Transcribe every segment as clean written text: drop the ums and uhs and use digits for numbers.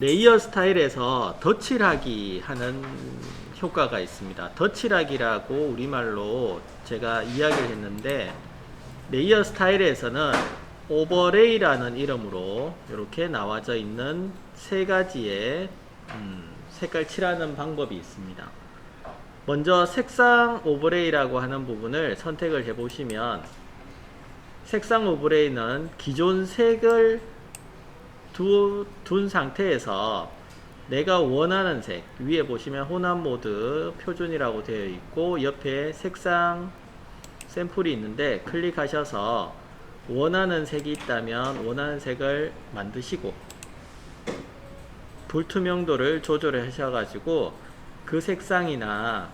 레이어 스타일에서 덧칠하기 하는 효과가 있습니다. 덧칠하기라고 우리말로 제가 이야기를 했는데, 레이어 스타일에서는 오버레이라는 이름으로 이렇게 나와져 있는 세 가지의 색깔 칠하는 방법이 있습니다. 먼저 색상 오버레이라고 하는 부분을 선택을 해 보시면, 색상 오버레이는 기존 색을 둔 상태에서 내가 원하는 색, 위에 보시면 혼합 모드 표준이라고 되어 있고 옆에 색상 샘플이 있는데, 클릭하셔서 원하는 색이 있다면 원하는 색을 만드시고 불투명도를 조절을 하셔가지고 그 색상이나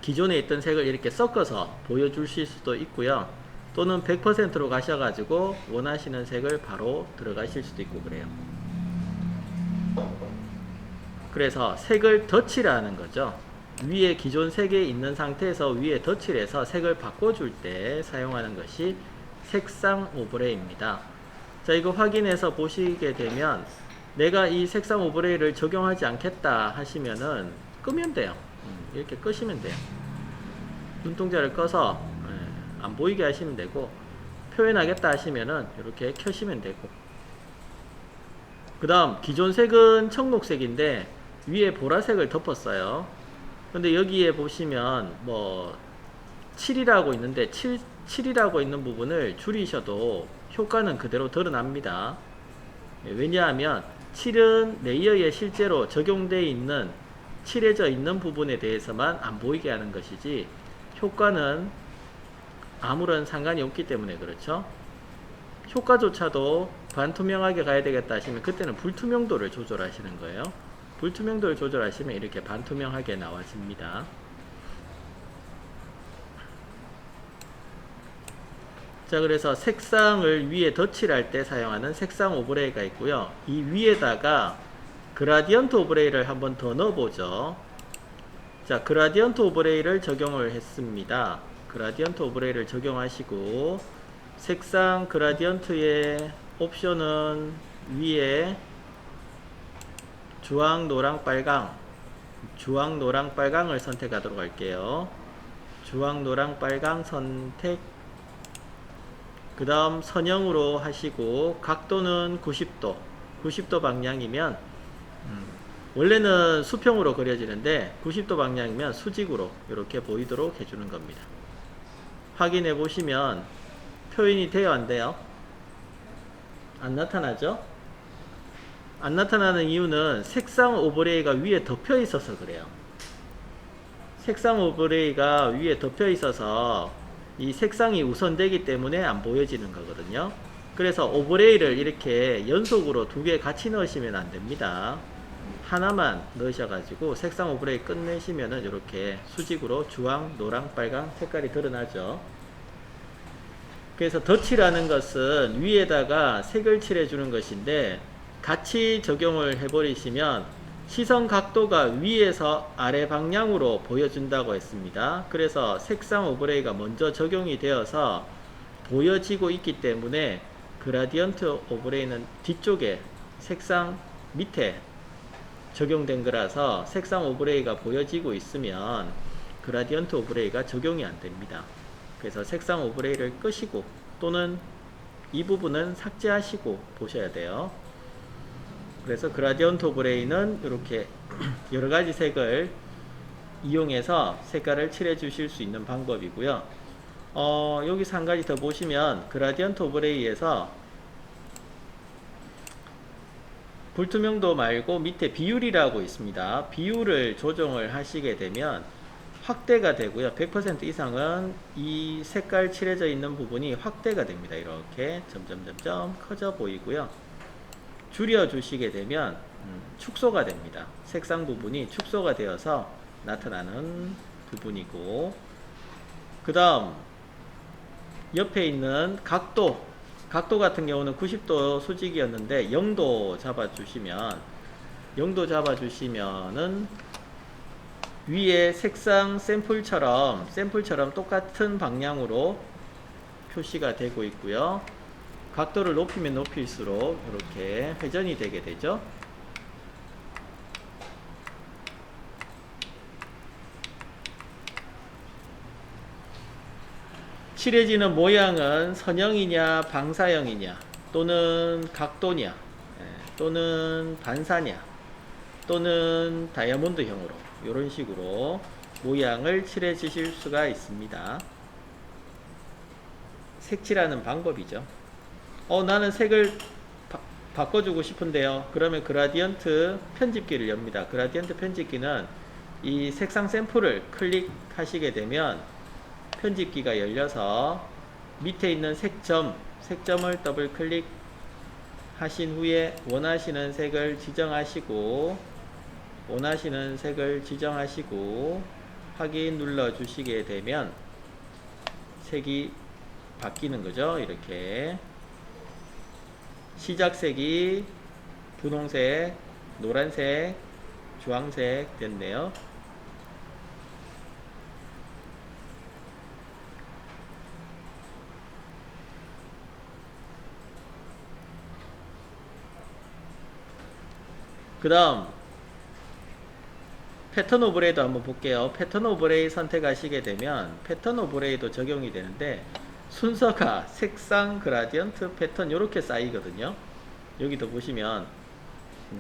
기존에 있던 색을 이렇게 섞어서 보여주실 수도 있고요. 또는 100%로 가셔가지고 원하시는 색을 바로 들어가실 수도 있고 그래요. 그래서 색을 덧칠하는 거죠. 위에 기존 색에 있는 상태에서 위에 덧칠해서 색을 바꿔줄 때 사용하는 것이 색상 오버레이입니다. 자, 이거 확인해서 보시게 되면 내가 이 색상 오버레이를 적용하지 않겠다 하시면은 끄면 돼요. 이렇게 끄시면 돼요. 눈동자를 꺼서 안 보이게 하시면 되고, 표현하겠다 하시면은 이렇게 켜시면 되고, 그 다음 기존 색은 청록색인데 위에 보라색을 덮었어요. 근데 여기에 보시면 뭐 7이라고 있는데 7이라고 있는 부분을 줄이셔도 효과는 그대로 드러납니다. 왜냐하면 7은 레이어에 실제로 적용되어 있는 칠해져 있는 부분에 대해서만 안 보이게 하는 것이지 효과는 아무런 상관이 없기 때문에 그렇죠. 효과조차도 반투명하게 가야 되겠다 하시면 그때는 불투명도를 조절하시는 거예요. 불투명도를 조절하시면 이렇게 반투명하게 나와집니다. 자, 그래서 색상을 위에 덧칠할 때 사용하는 색상 오버레이가 있고요. 이 위에다가 그라디언트 오버레이를 한번 더 넣어보죠. 자, 그라디언트 오버레이를 적용을 했습니다. 그라디언트 오버레이를 적용하시고 색상 그라디언트의 옵션은 위에 주황, 노랑, 빨강, 주황, 노랑, 빨강을 선택하도록 할게요. 주황, 노랑, 빨강 선택. 그 다음 선형으로 하시고 각도는 90도 90도 방향이면 원래는 수평으로 그려지는데 90도 방향이면 수직으로 이렇게 보이도록 해주는 겁니다. 확인해 보시면 표현이 돼요, 안 돼요? 안 나타나죠? 안 나타나는 이유는 색상 오버레이가 위에 덮여 있어서 그래요. 색상 오버레이가 위에 덮여 있어서 이 색상이 우선되기 때문에 안 보여지는 거거든요. 그래서 오버레이를 이렇게 연속으로 두 개 같이 넣으시면 안 됩니다. 하나만 넣으셔가지고 색상 오버레이 끝내시면은 이렇게 수직으로 주황, 노랑, 빨강 색깔이 드러나죠. 그래서 덧칠하는 것은 위에다가 색을 칠해주는 것인데 같이 적용을 해버리시면 시선 각도가 위에서 아래 방향으로 보여준다고 했습니다. 그래서 색상 오버레이가 먼저 적용이 되어서 보여지고 있기 때문에 그라디언트 오버레이는 뒤쪽에 색상 밑에 적용된 거라서 색상 오버레이가 보여지고 있으면 그라디언트 오버레이가 적용이 안 됩니다. 그래서 색상 오버레이를 끄시고 또는 이 부분은 삭제하시고 보셔야 돼요. 그래서 그라디언트 오버레이는 이렇게 여러가지 색을 이용해서 색깔을 칠해 주실 수 있는 방법이고요. 여기서 한 가지 더 보시면 그라디언트 오버레이에서 불투명도 말고 밑에 비율이라고 있습니다. 비율을 조정을 하시게 되면 확대가 되고요. 100% 이상은 이 색깔 칠해져 있는 부분이 확대가 됩니다. 이렇게 점점점점 커져 보이고요. 줄여 주시게 되면 축소가 됩니다. 색상 부분이 축소가 되어서 나타나는 부분이고, 그 다음 옆에 있는 각도 같은 경우는 90도 수직이었는데 0도 잡아주시면은 위에 색상 샘플처럼 똑같은 방향으로 표시가 되고 있고요. 각도를 높이면 높일수록 이렇게 회전이 되게 되죠. 칠해지는 모양은 선형이냐 방사형이냐 또는 각도냐 또는 반사냐 또는 다이아몬드형으로 이런 식으로 모양을 칠해 주실 수가 있습니다. 색칠하는 방법이죠. 나는 색을 바꿔주고 싶은데요. 그러면 그라디언트 편집기를 엽니다. 그라디언트 편집기는 이 색상 샘플을 클릭하시게 되면 편집기가 열려서 밑에 있는 색점을 더블 클릭 하신 후에 원하시는 색을 지정하시고 확인 눌러 주시게 되면 색이 바뀌는 거죠. 이렇게 시작색이 분홍색, 노란색, 주황색 됐네요. 그 다음 패턴 오버레이도 한번 볼게요. 패턴 오버레이 선택하시게 되면 패턴 오버레이도 적용이 되는데 순서가 색상, 그라디언트, 패턴 이렇게 쌓이거든요. 여기도 보시면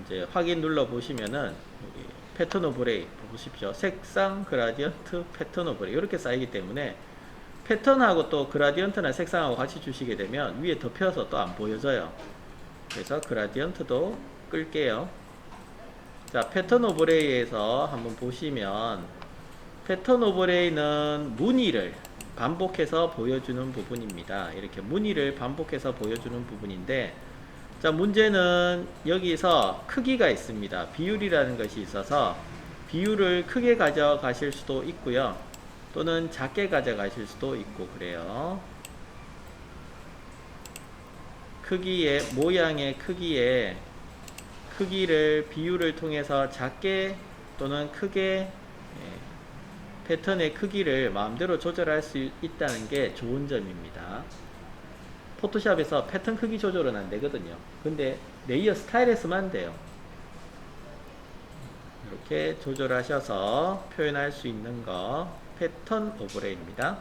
이제 확인 눌러 보시면은 여기 패턴 오버레이 보십시오. 색상, 그라디언트, 패턴 오버레이 이렇게 쌓이기 때문에 패턴하고 또 그라디언트나 색상하고 같이 주시게 되면 위에 덮여서 또 안 보여져요. 그래서 그라디언트도 끌게요. 자, 패턴 오버레이에서 한번 보시면 패턴 오버레이는 무늬를 반복해서 보여주는 부분입니다. 이렇게 무늬를 반복해서 보여주는 부분인데, 자, 문제는 여기서 크기가 있습니다. 비율이라는 것이 있어서 비율을 크게 가져가실 수도 있고요. 또는 작게 가져가실 수도 있고 그래요. 모양의 크기를 비율을 통해서 작게 또는 크게 패턴의 크기를 마음대로 조절할 수 있다는 게 좋은 점입니다. 포토샵에서 패턴 크기 조절은 안 되거든요. 근데 레이어 스타일에서만 돼요. 이렇게 조절하셔서 표현할 수 있는 거 패턴 오버레이입니다.